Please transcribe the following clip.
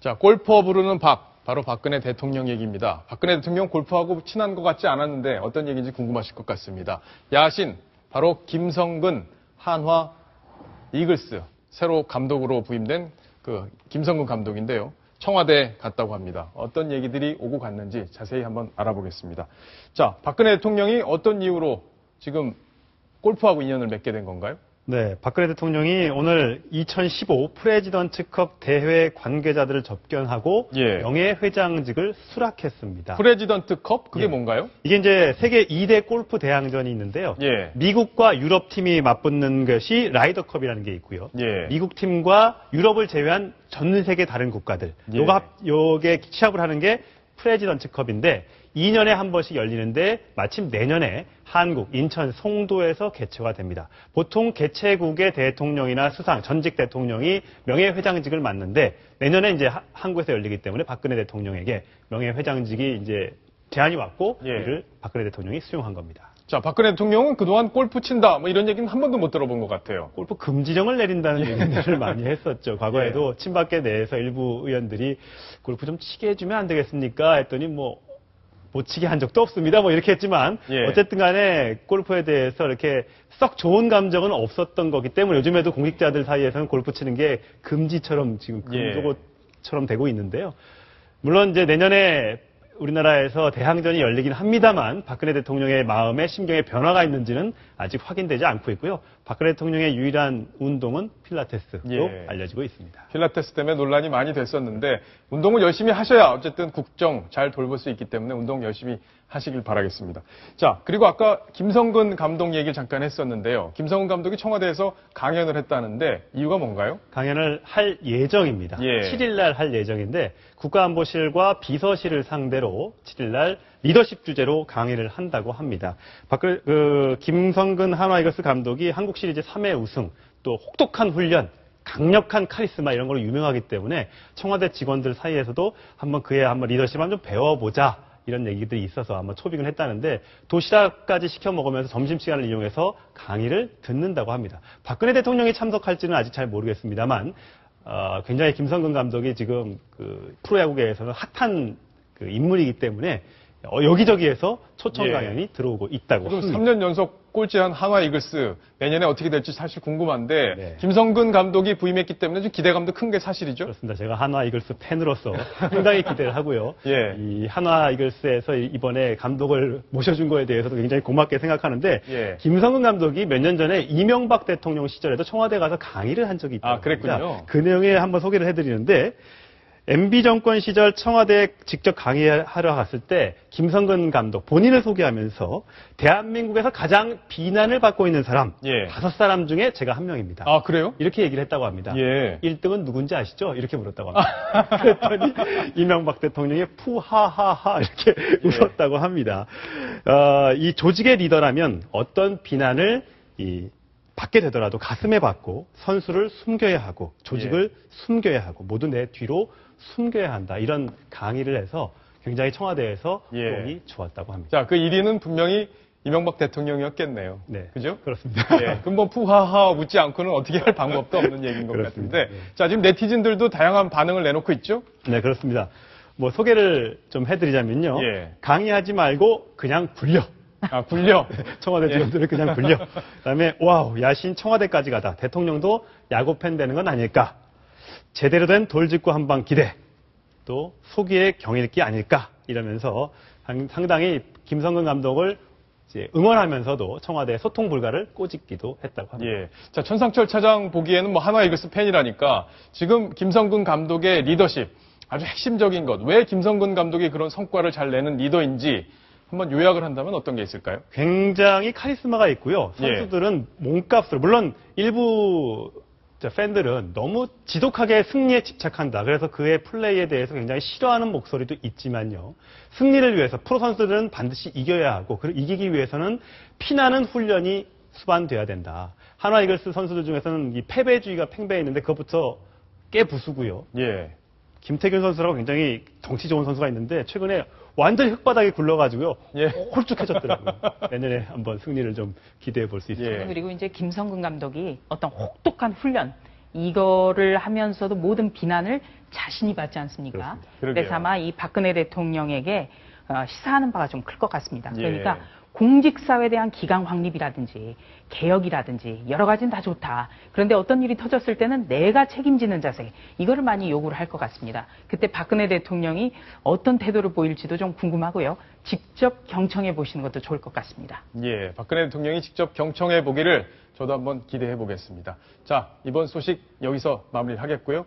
자, 골퍼 부르는 박, 바로 박근혜 대통령 얘기입니다. 박근혜 대통령 골프하고 친한 것 같지 않았는데 어떤 얘기인지 궁금하실 것 같습니다. 야신, 바로 김성근 한화 이글스 새로 감독으로 부임된 그 김성근 감독인데요. 청와대에 갔다고 합니다. 어떤 얘기들이 오고 갔는지 자세히 한번 알아보겠습니다. 자, 박근혜 대통령이 어떤 이유로 지금 골프하고 인연을 맺게 된 건가요? 네, 박근혜 대통령이 오늘 2015 프레지던트컵 대회 관계자들을 접견하고 명예회장직을 수락했습니다. 프레지던트컵? 그게 뭔가요? 이게 이제 세계 2대 골프 대항전이 있는데요. 미국과 유럽 팀이 맞붙는 것이 라이더컵이라는 게 있고요. 미국 팀과 유럽을 제외한 전 세계 다른 국가들. 요게 시합을 하는 게 프레지던트컵인데 2년에 한 번씩 열리는데 마침 내년에 한국 인천 송도에서 개최가 됩니다. 보통 개최국의 대통령이나 수상 전직 대통령이 명예회장직을 맡는데 내년에 이제 한국에서 열리기 때문에 박근혜 대통령에게 명예회장직이 이제 제안이 왔고 이를 박근혜 대통령이 수용한 겁니다. 자, 박근혜 대통령은 그동안 골프 친다 뭐 이런 얘기는 한 번도 못 들어본 것 같아요. 골프 금지령을 내린다는 얘기들을 많이 했었죠. 과거에도 친박계 내에서 일부 의원들이 골프 좀 치게 해주면 안 되겠습니까? 했더니 못 치게 한 적도 없습니다. 뭐 이렇게 했지만 어쨌든 간에 골프에 대해서 이렇게 썩 좋은 감정은 없었던 거기 때문에 요즘에도 공직자들 사이에서는 골프 치는 게 금지처럼 지금 금도고처럼 되고 있는데요. 물론 이제 내년에 우리나라에서 대항전이 열리긴 합니다만 박근혜 대통령의 마음에 심경에 변화가 있는지는 아직 확인되지 않고 있고요. 박근혜 대통령의 유일한 운동은 필라테스로 알려지고 있습니다. 필라테스 때문에 논란이 많이 됐었는데 운동을 열심히 하셔야 어쨌든 국정 잘 돌볼 수 있기 때문에 운동 열심히 하시길 바라겠습니다. 자, 그리고 아까 김성근 감독 얘기를 잠깐 했었는데요. 김성근 감독이 청와대에서 강연을 했다는데 이유가 뭔가요? 강연을 할 예정입니다. 7일 날 할 예정인데 국가안보실과 비서실을 상대로 7일 날 리더십 주제로 강의를 한다고 합니다. 김성근 한화 이글스 감독이 한국 시리즈 3회 우승, 또 혹독한 훈련, 강력한 카리스마 이런 걸로 유명하기 때문에 청와대 직원들 사이에서도 한번 리더십 한번 좀 배워보자 이런 얘기들이 있어서 아마 초빙을 했다는데 도시락까지 시켜 먹으면서 점심시간을 이용해서 강의를 듣는다고 합니다. 박근혜 대통령이 참석할지는 아직 잘 모르겠습니다만 굉장히 김성근 감독이 지금 그 프로야구계에서는 핫한 그 인물이기 때문에 여기저기에서 초청 강연이 들어오고 있다고 합니다. 3년 연속 꼴찌한 한화 이글스 내년에 어떻게 될지 사실 궁금한데 김성근 감독이 부임했기 때문에 좀 기대감도 큰 게 사실이죠? 그렇습니다. 제가 한화 이글스 팬으로서 상당히 기대를 하고요. 이 한화 이글스에서 이번에 감독을 모셔준 거에 대해서도 굉장히 고맙게 생각하는데 김성근 감독이 몇 년 전에 이명박 대통령 시절에도 청와대 가서 강의를 한 적이 있다고 그랬군요. 그 내용에 한번 소개를 해드리는데 MB 정권 시절 청와대에 직접 강의하러 갔을 때 김성근 감독 본인을 소개하면서 대한민국에서 가장 비난을 받고 있는 사람 5사람 중에 제가 한 명입니다. 아, 그래요? 이렇게 얘기를 했다고 합니다. 1등은 누군지 아시죠? 이렇게 물었다고 합니다. 그랬더니 이명박 대통령이 푸하하하 이렇게 웃었다고 합니다. 이 조직의 리더라면 어떤 비난을 받게 되더라도 가슴에 받고 선수를 숨겨야 하고 조직을 숨겨야 하고 모두 내 뒤로 숨겨야 한다. 이런 강의를 해서 굉장히 청와대에서 호응이 좋았다고 합니다. 자, 그 1위는 분명히 이명박 대통령이었겠네요. 네. 그죠? 그렇습니다. 그럼 뭐 푸하하 웃지 않고는 어떻게 할 방법도 없는 얘기인 것 같은데. 자, 지금 네티즌들도 다양한 반응을 내놓고 있죠? 네, 그렇습니다. 소개를 좀 해드리자면요. 강의하지 말고 그냥 굴려. 굴려. 청와대 직원들을 그냥 굴려. 그다음에 와우, 야신 청와대까지 가다. 대통령도 야구팬 되는 건 아닐까. 제대로 된 돌직구 한 방 기대. 또 소기의 경일기 아닐까. 이러면서 상당히 김성근 감독을 이제 응원하면서도 청와대 소통 불가를 꼬집기도 했다고 합니다. 자, 천상철 차장 보기에는 한화 이글스 팬이라니까 지금 김성근 감독의 리더십 아주 핵심적인 것. 왜 김성근 감독이 그런 성과를 잘 내는 리더인지 한번 요약을 한다면 어떤 게 있을까요? 굉장히 카리스마가 있고요. 선수들은 몸값으로 물론 일부 팬들은 너무 지독하게 승리에 집착한다. 그래서 그의 플레이에 대해서 굉장히 싫어하는 목소리도 있지만요. 승리를 위해서 프로 선수들은 반드시 이겨야 하고 그리고 이기기 위해서는 피나는 훈련이 수반돼야 된다. 한화 이글스 선수들 중에서는 이 패배주의가 팽배해 있는데 그것부터 깨부수고요. 김태균 선수라고 굉장히 덩치 좋은 선수가 있는데 최근에 완전히 흙바닥에 굴러가지고요. 홀쭉해졌더라고요. 내년에 한번 승리를 좀 기대해 볼 수 있습니다. 그리고 이제 김성근 감독이 어떤 혹독한 훈련 이거를 하면서도 모든 비난을 자신이 받지 않습니까? 그렇습니다. 그러게요. 그래서 아마 이 박근혜 대통령에게 시사하는 바가 좀 클 것 같습니다. 예. 그러니까 공직사회에 대한 기강 확립이라든지 개혁이라든지 여러 가지는 다 좋다. 그런데 어떤 일이 터졌을 때는 내가 책임지는 자세, 이거를 많이 요구를 할 것 같습니다. 그때 박근혜 대통령이 어떤 태도를 보일지도 좀 궁금하고요. 직접 경청해 보시는 것도 좋을 것 같습니다. 예, 박근혜 대통령이 직접 경청해 보기를 저도 한번 기대해 보겠습니다. 자, 이번 소식 여기서 마무리를 하겠고요.